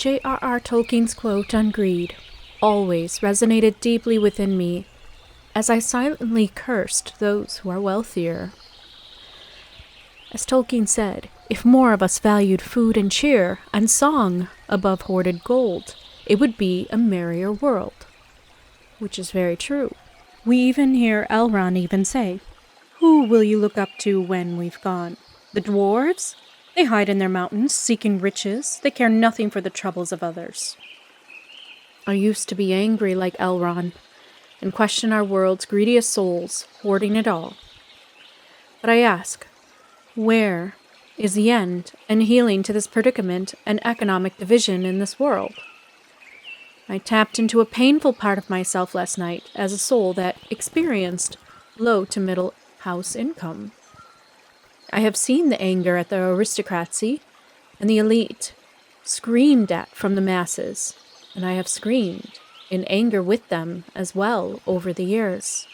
J.R.R. Tolkien's quote on greed always resonated deeply within me as I silently cursed those who are wealthier. As Tolkien said, if more of us valued food and cheer and song above hoarded gold, it would be a merrier world. Which is very true. We even hear Elrond even say, "Who will you look up to when we've gone? The dwarves? They hide in their mountains, seeking riches. They care nothing for the troubles of others." I used to be angry like Elrond and question our world's greediest souls, hoarding it all. But I ask, where is the end and healing to this predicament and economic division in this world? I tapped into a painful part of myself last night as a soul that experienced low to middle house income. I have seen the anger at the aristocracy and the elite screamed at from the masses, and I have screamed in anger with them as well over the years.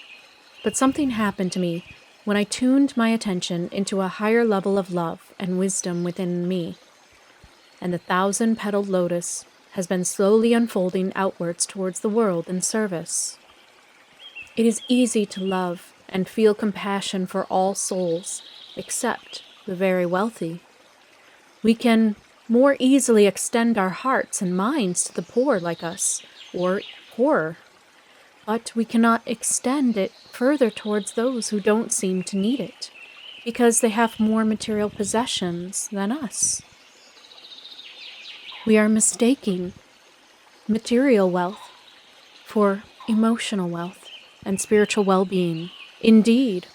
But something happened to me when I tuned my attention into a higher level of love and wisdom within me, and the 1,000-petaled lotus has been slowly unfolding outwards towards the world in service. It is easy to love and feel compassion for all souls, except the very wealthy. We can more easily extend our hearts and minds to the poor like us, or poorer, but we cannot extend it further towards those who don't seem to need it, because they have more material possessions than us. We are mistaking material wealth for emotional wealth and spiritual well-being. Indeed,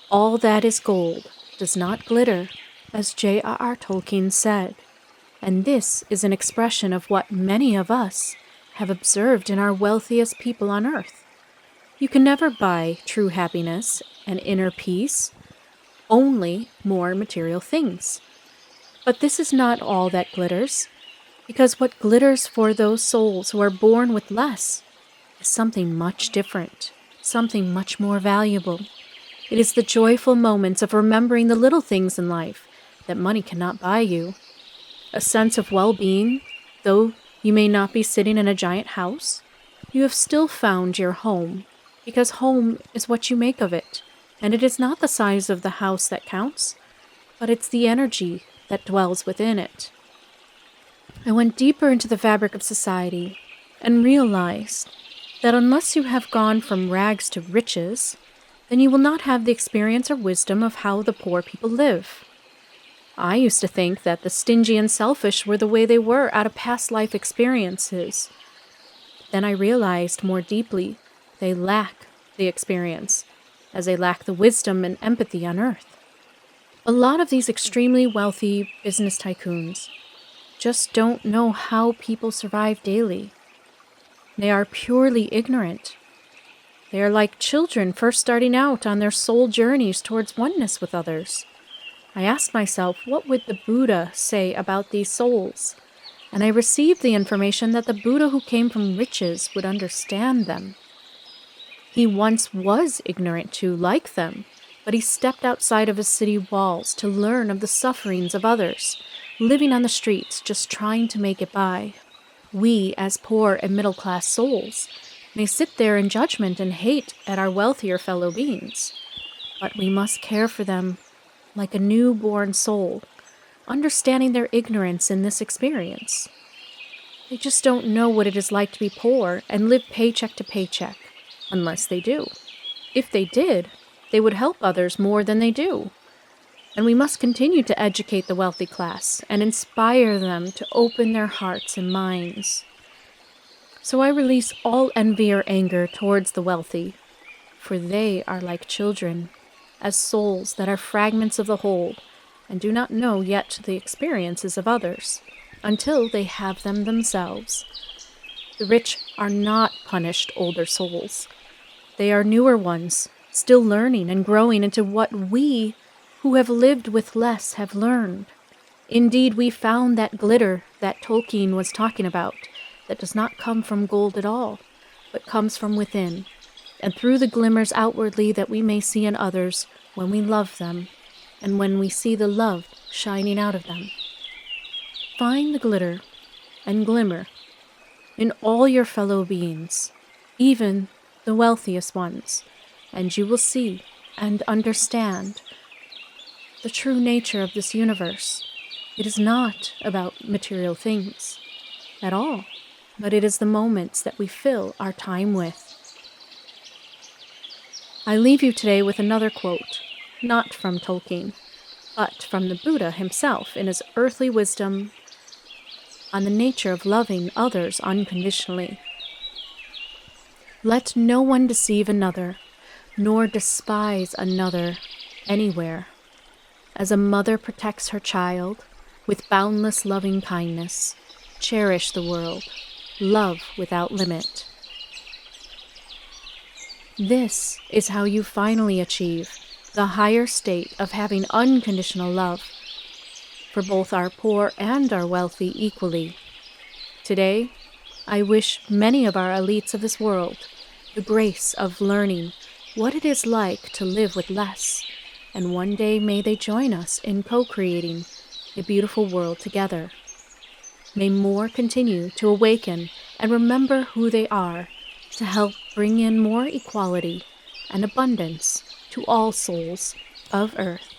all that is gold does not glitter, as J.R.R. Tolkien said, and this is an expression of what many of us have observed in our wealthiest people on earth. You can never buy true happiness and inner peace, only more material things. But this is not all that glitters, because what glitters for those souls who are born with less is something much different, something much more valuable. It is the joyful moments of remembering the little things in life that money cannot buy you. A sense of well-being, though you may not be sitting in a giant house, you have still found your home, because home is what you make of it, and it is not the size of the house that counts, but it's the energy that dwells within it. I went deeper into the fabric of society and realized that unless you have gone from rags to riches, then you will not have the experience or wisdom of how the poor people live. I used to think that the stingy and selfish were the way they were out of past life experiences. Then I realized more deeply they lack the experience, as they lack the wisdom and empathy on earth. A lot of these extremely wealthy business tycoons just don't know how people survive daily. They are purely ignorant. They are like children first starting out on their soul journeys towards oneness with others. I asked myself, what would the Buddha say about these souls? And I received the information that the Buddha who came from riches would understand them. He once was ignorant too, like them, but he stepped outside of his city walls to learn of the sufferings of others, living on the streets just trying to make it by. We, as poor and middle-class souls, may sit there in judgment and hate at our wealthier fellow beings, but we must care for them like a newborn soul, understanding their ignorance in this experience. They just don't know what it is like to be poor and live paycheck to paycheck, unless they do. If they did, they would help others more than they do. And we must continue to educate the wealthy class and inspire them to open their hearts and minds. So I release all envy or anger towards the wealthy, for they are like children, as souls that are fragments of the whole, and do not know yet the experiences of others, until they have them themselves. The rich are not punished older souls. They are newer ones, still learning and growing into what we, who have lived with less, have learned. Indeed, we found that glitter that Tolkien was talking about, that does not come from gold at all, but comes from within, and through the glimmers outwardly that we may see in others when we love them, and when we see the love shining out of them. Find the glitter and glimmer in all your fellow beings, even the wealthiest ones, and you will see and understand the true nature of this universe. It is not about material things at all, but it is the moments that we fill our time with. I leave you today with another quote, not from Tolkien, but from the Buddha himself in his earthly wisdom on the nature of loving others unconditionally. Let no one deceive another, nor despise another anywhere. As a mother protects her child with boundless loving kindness, cherish the world, love without limit. This is how you finally achieve the higher state of having unconditional love for both our poor and our wealthy equally. Today, I wish many of our elites of this world the grace of learning what it is like to live with less, and one day may they join us in co-creating a beautiful world together. May more continue to awaken and remember who they are to help bring in more equality and abundance to all souls of Earth.